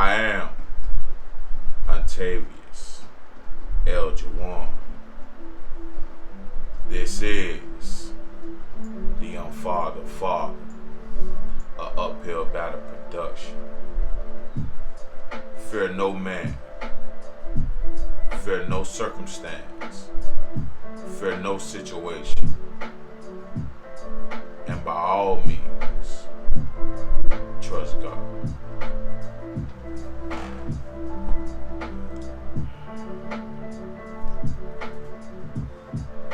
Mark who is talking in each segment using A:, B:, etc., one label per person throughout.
A: I am Untavious L. Jawan. This is the Unfather Father, a uphill battle production. Fear no man, fear no circumstance, fear no situation, and by all means, trust God.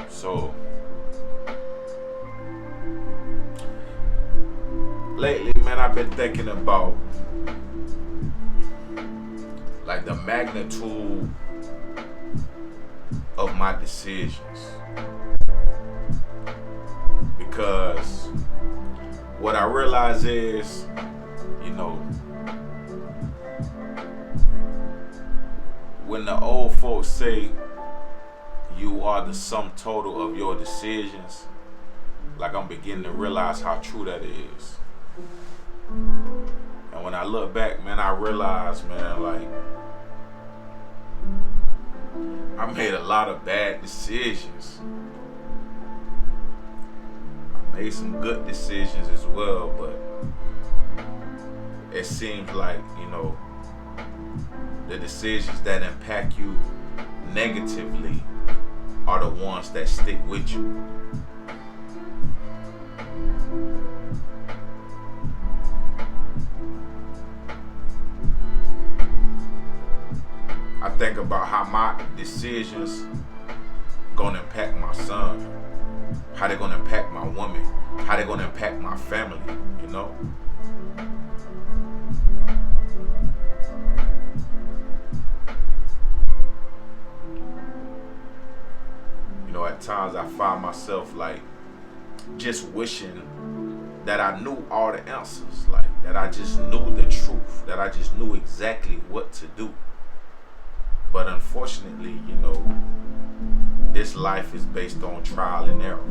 A: So, lately, man, I've been thinking about like the magnitude of my decisions, because what I realize is, when the old folks say you are the sum total of your decisions, like I'm beginning to realize how true that is. And when I look back, man, I realize, man, like I made a lot of bad decisions. I made some good decisions as well, but it seems like, the decisions that impact you negatively are the ones that stick with you. I think about how my decisions gonna impact my son, how they gonna impact my woman, how they gonna impact my family, At times I find myself like just wishing that I knew all the answers, like that I just knew the truth, that I just knew exactly what to do. But unfortunately, this life is based on trial and error,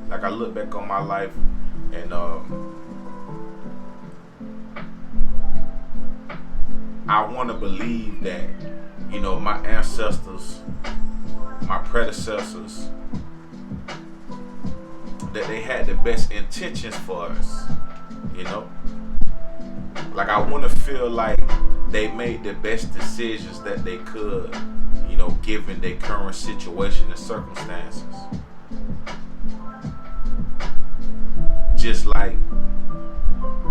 A: Like I look back on my life and I want to believe that, my ancestors, my predecessors, that they had the best intentions for us, Like I want to feel like they made the best decisions that they could, given their current situation and circumstances. Just like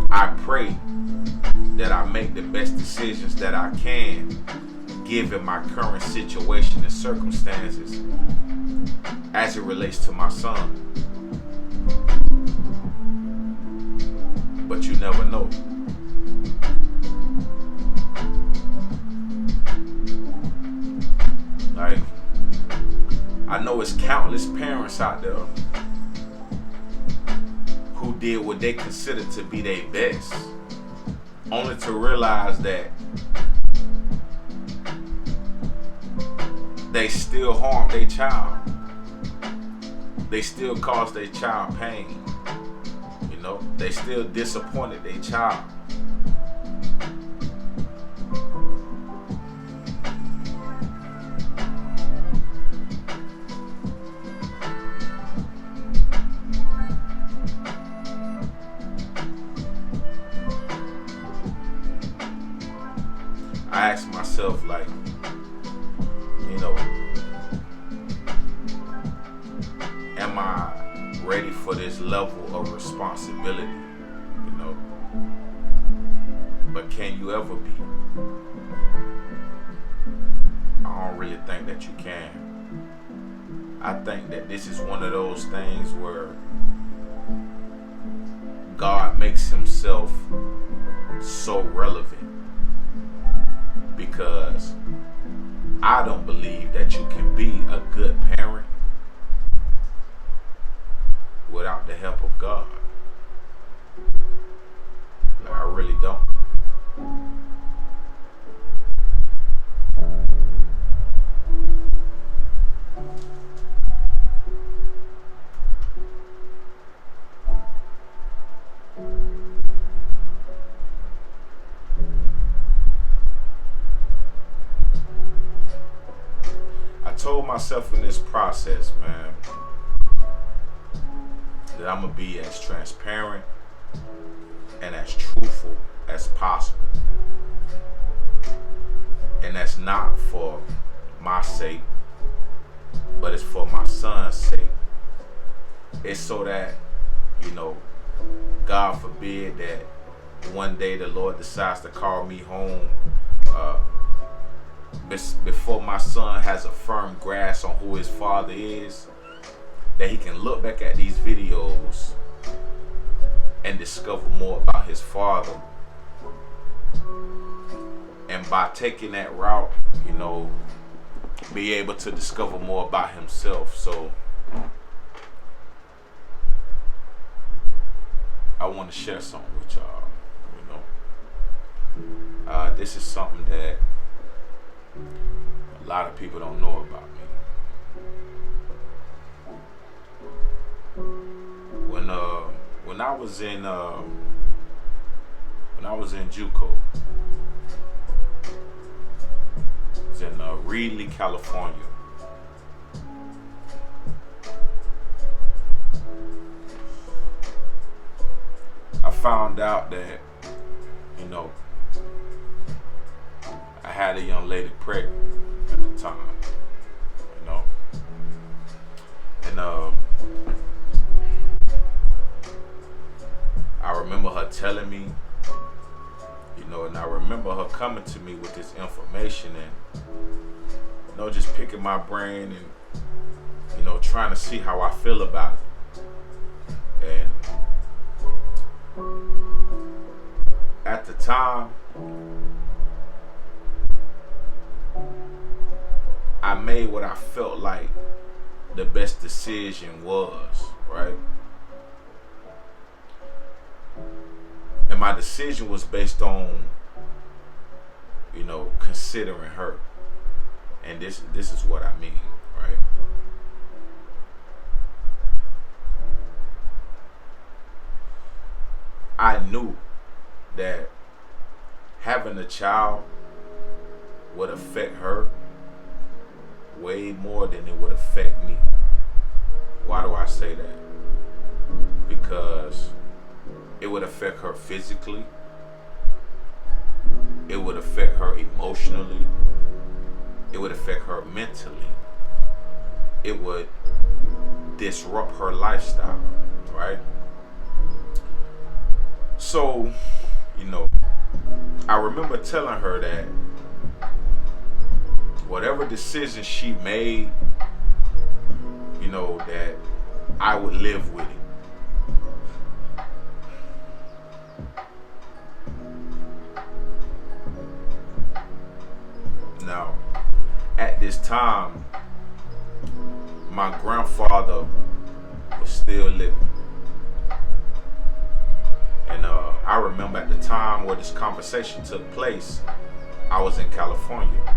A: I pray that I make the best decisions that I can, given my current situation and circumstances, as it relates to my son. But you never know. Like, I know it's countless parents out there who did what they considered to be their best, only to realize that they still harmed their child. They still caused their child pain. They still disappointed their child. I ask myself, like, am I ready for this level of responsibility? But can you ever be? I don't really think that you can. I think that this is one of those things where God makes himself so relevant, because I don't believe that you can be a good parent without the help of God. Like, I really don't. told myself in this process, man, that I'm gonna be as transparent and as truthful as possible. And that's not for my sake, but it's for my son's sake. It's so that, you know, God forbid that one day the Lord decides to call me home, before my son has a firm grasp on who his father is, that he can look back at these videos and discover more about his father. And by taking that route, you know, be able to discover more about himself. So I want to share something with y'all. You know, this is something that a lot of people don't know about me. When I was in JUCO, I was in Reedley, California. I found out that, you know, I had a young lady pregnant at the time, you know, and I remember her telling me, you know, and I remember her coming to me with this information and, you know, just picking my brain and, you know, trying to see how I feel about it. And at the time, I made what I felt like the best decision was, right? And my decision was based on, you know, considering her. And this is what I mean, right? I knew that having a child would affect her way more than it would affect me. Why do I say that? Because it would affect her physically. It would affect her emotionally. It would affect her mentally. It would disrupt her lifestyle, right? So, you know, I remember telling her that whatever decision she made, you know, that I would live with it. Now, at this time, my grandfather was still living. And I remember at the time where this conversation took place, I was in California.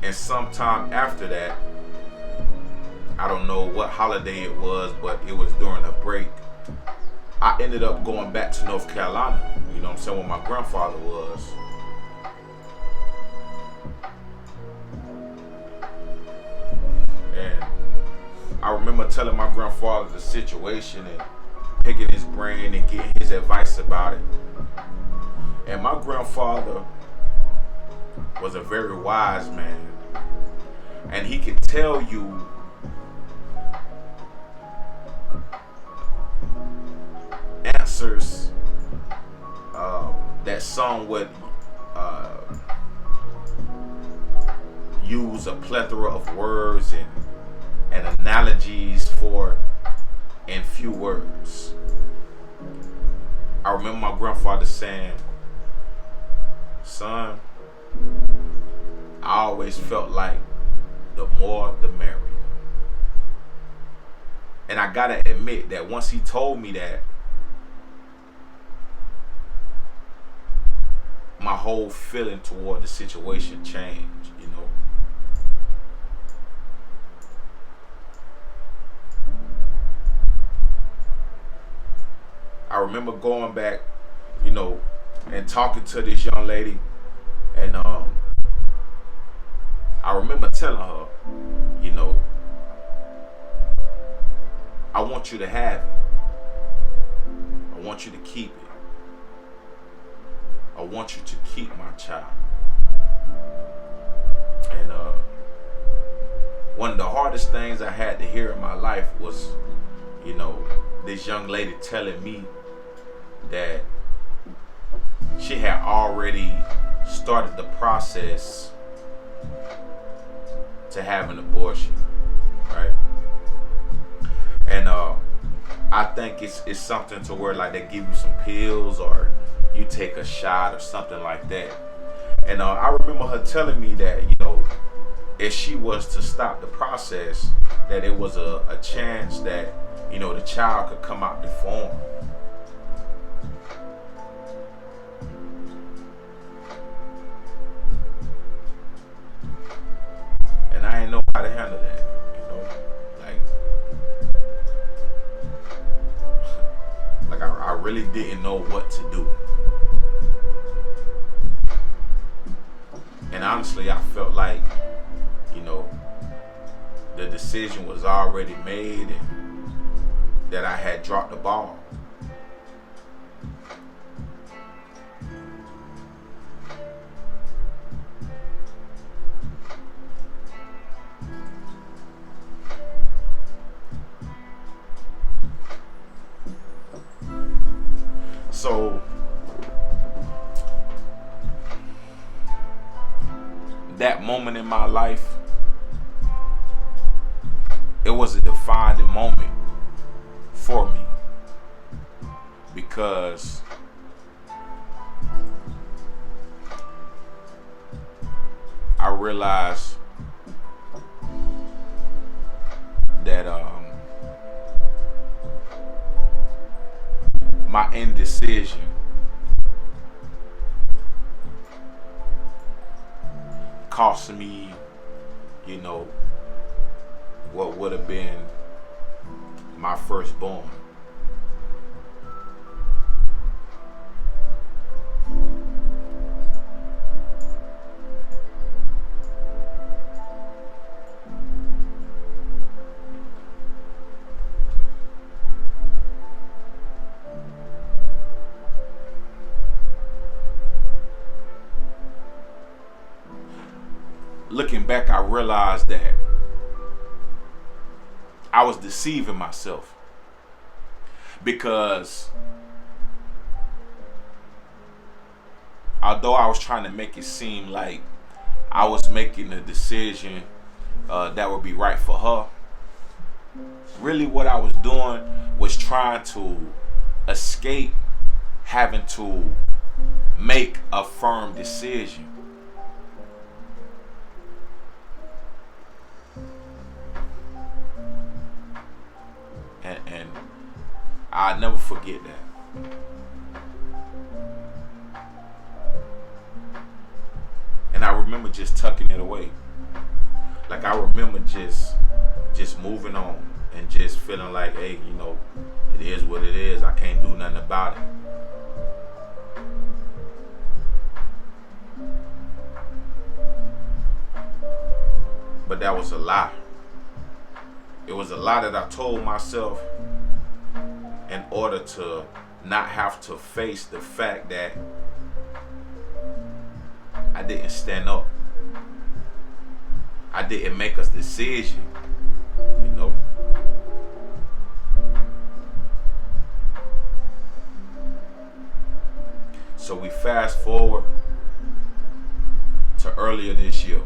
A: And sometime after that, I don't know what holiday it was, but it was during a break, I ended up going back to North Carolina, you know what I'm saying, where my grandfather was. And I remember telling my grandfather the situation and picking his brain and getting his advice about it. And my grandfather was a very wise man. And he could tell you answers that some would use a plethora of words and analogies for in few words. I remember my grandfather saying, "Son, I always felt like the more the merrier." And I gotta admit that once he told me that, my whole feeling toward the situation changed, you know. I remember going back, you know, and talking to this young lady, and I I remember telling her, you know, I want you to have it. I want you to keep it. I want you to keep my child. And one of the hardest things I had to hear in my life was, you know, this young lady telling me that she had already started the process to have an abortion, right? And I think it's something to where like they give you some pills or you take a shot or something like that. And I remember her telling me that, you know, if she was to stop the process, that it was a chance that, you know, the child could come out deformed. And I didn't know how to handle that, you know, like I really didn't know what to do. And honestly, I felt like, you know, the decision was already made and that I had dropped the ball. So that moment in my life, it was a defining moment for me because I realized that my indecision cost me, you know, what would have been my firstborn. Looking back, I realized that I was deceiving myself because although I was trying to make it seem like I was making a decision that would be right for her, really what I was doing was trying to escape having to make a firm decision. And I'll never forget that. And I remember just tucking it away. Like I remember just moving on and just feeling like, hey, you know, it is what it is. I can't do nothing about it. But that was a lie. It was a lie that I told myself in order to not have to face the fact that I didn't stand up. I didn't make a decision, you know. So we fast forward to earlier this year,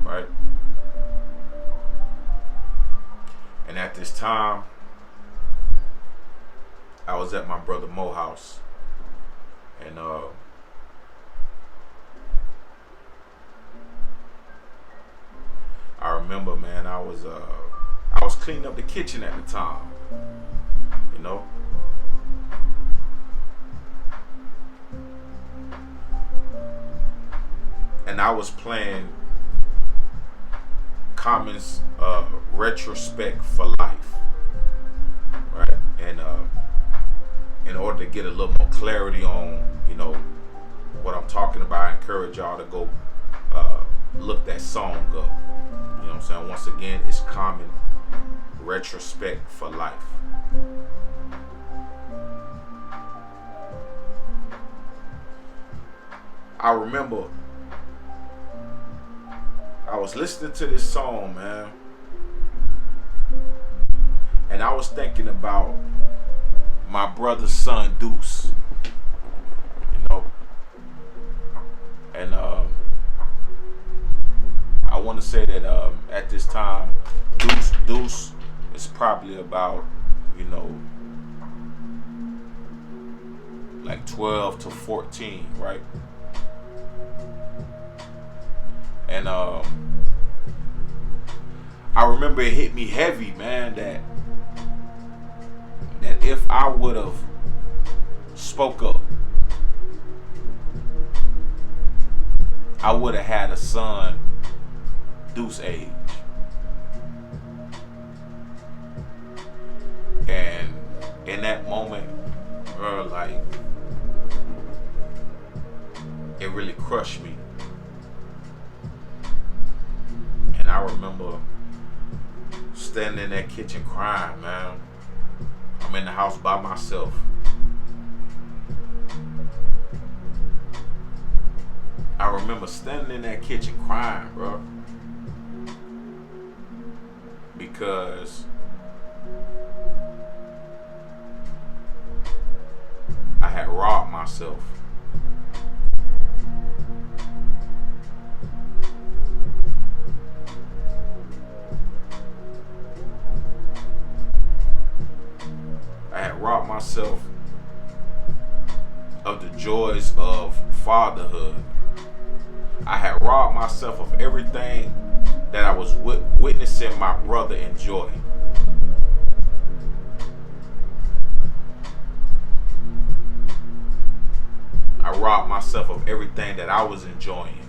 A: right? And at this time, I was at my brother Mo's house, and I remember, man, I was cleaning up the kitchen at the time, you know. And I was playing Common's Retrospect for Life, right? And in order to get a little more clarity on, you know, what I'm talking about, I encourage y'all to go look that song up. You know what I'm saying? Once again, it's Common Retrospect for Life. I remember I was listening to this song, man, and I was thinking about my brother's son, Deuce. You know, and I want to say that at this time, Deuce is probably about, you know, like 12 to 14, right? And I remember it hit me heavy, man, that if I would have spoke up, I would have had a son Deuce age. And in that moment, bro, like, it really crushed me. And I remember standing in that kitchen crying, man. I'm in the house by myself. I remember standing in that kitchen crying, bro. Because I had robbed myself. I had robbed myself of the joys of fatherhood. I had robbed myself of everything that I was witnessing my brother enjoy. I robbed myself of everything that I was enjoying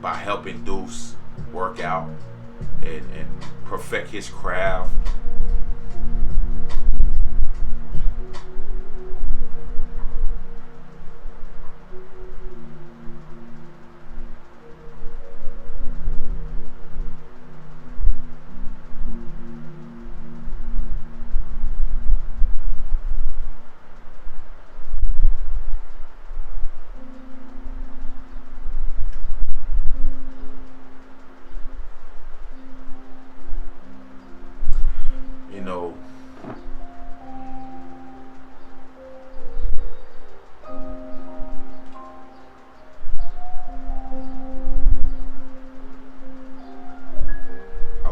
A: by helping Deuce work out and perfect his craft. You know, I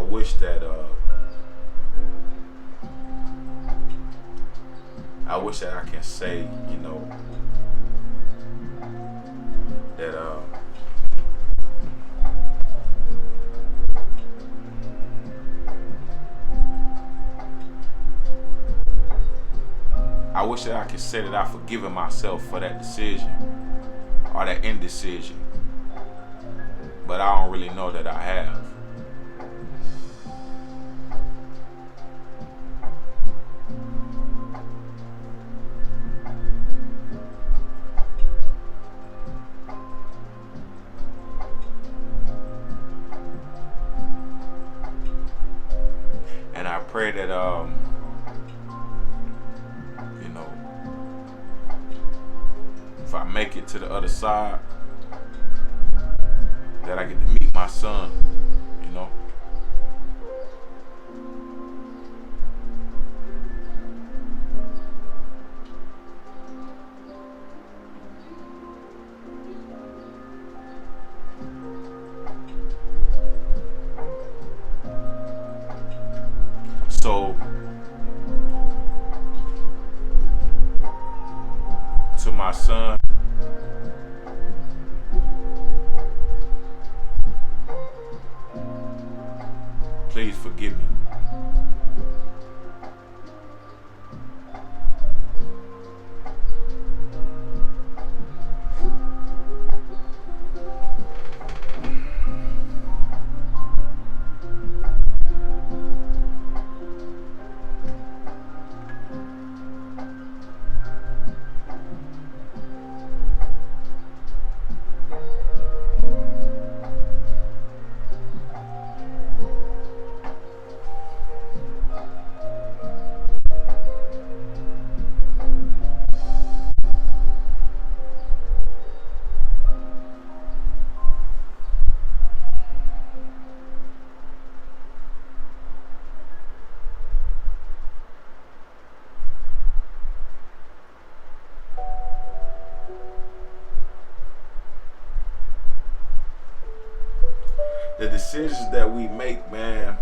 A: wish that I can say, you know, that I wish that I could say that I've forgiven myself for that decision or that indecision, but I don't really know that I have. And I pray that you know, if I make it to the other side, that I get to meet my son, you know. So, to my son, please forgive me. The decisions that we make, man,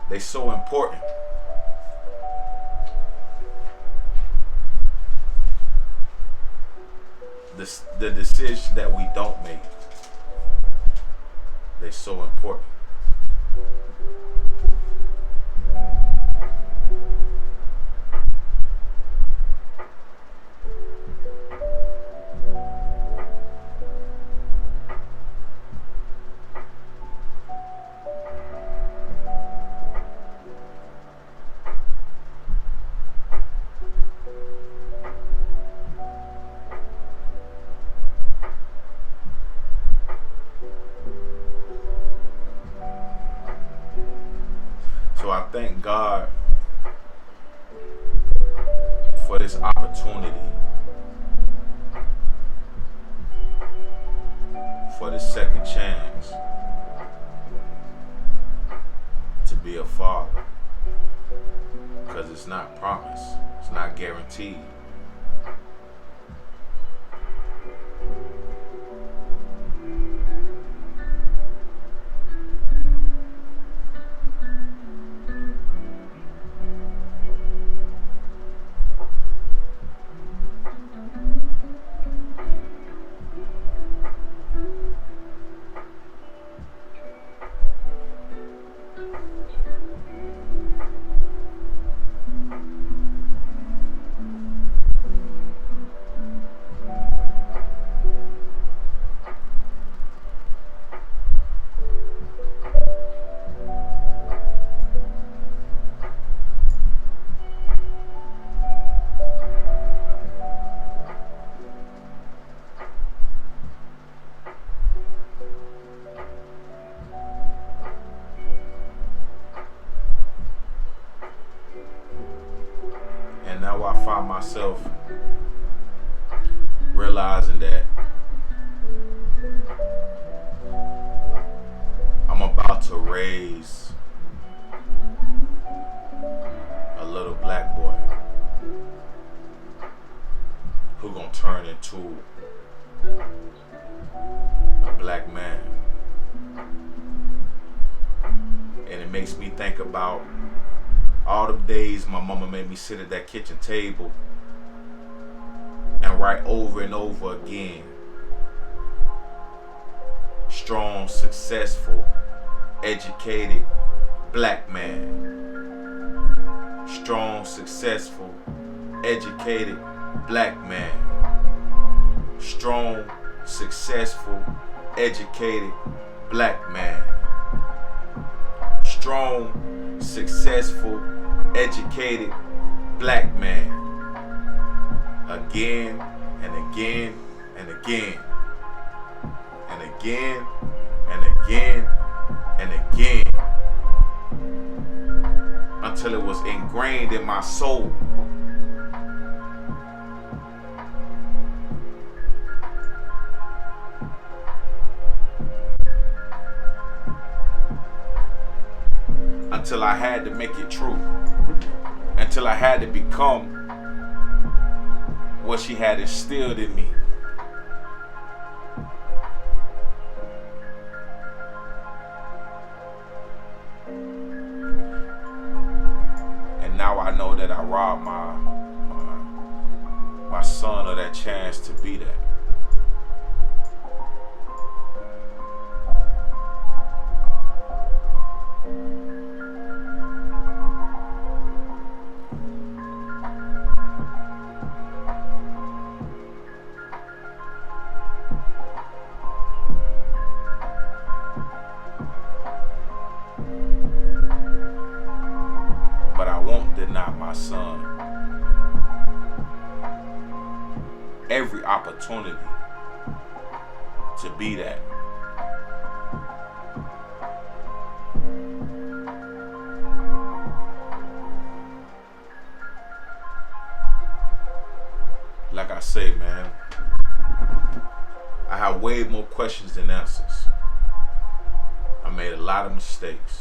A: they so important. The decisions that we don't make, they so important. So I thank God for this opportunity, for this second chance to be a father, because it's not promised, it's not guaranteed. And now I find myself realizing that I'm about to raise a little black boy who gonna turn into a black man. And it makes me think about all the days my mama made me sit at that kitchen table and write over and over again, strong, successful, educated black man. Strong, successful, educated black man. Strong, successful, educated black man. Strong, successful, educated black man. Again and again and again and again and again and again, until it was ingrained in my soul. Until I had to make it true. Until I had to become what she had instilled in me. And now I know that I robbed my son of that chance to be that. But I won't deny my son every opportunity to be that. Like I say, man, I have way more questions than answers. I made a lot of mistakes.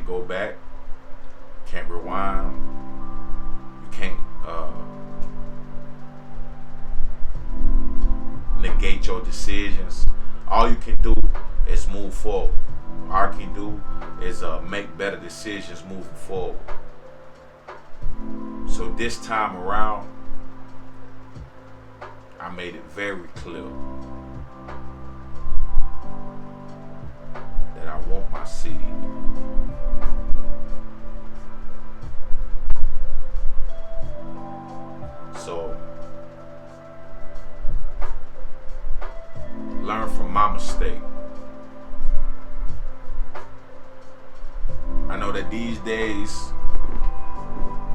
A: can't go back, can't rewind, you can't negate your decisions. All you can do is move forward. All you can do is make better decisions moving forward. So this time around, I made it very clear that I want my seed. So learn from my mistake. I know that these days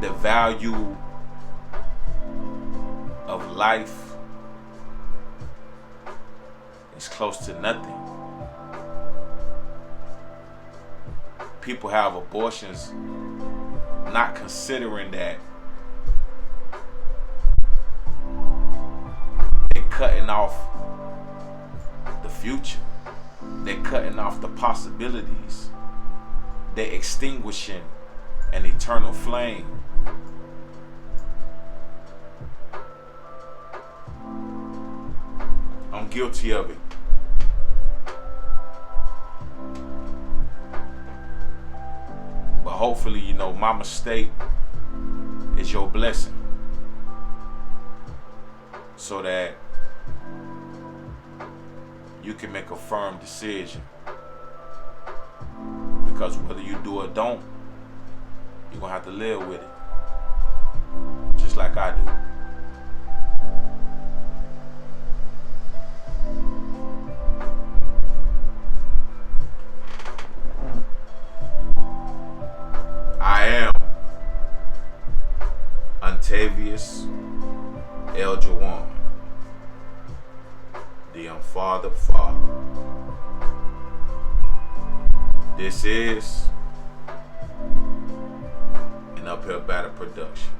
A: the value of life is close to nothing. People have abortions not considering that they're cutting off the future. They're cutting off the possibilities. They're extinguishing an eternal flame. I'm guilty of it. But hopefully, my mistake is your blessing. So that you can make a firm decision. Because whether you do or don't, you're going to have to live with it. Just like I do. I am Untavious El Jawan, the unfathered father. This is an Uphill Battle production.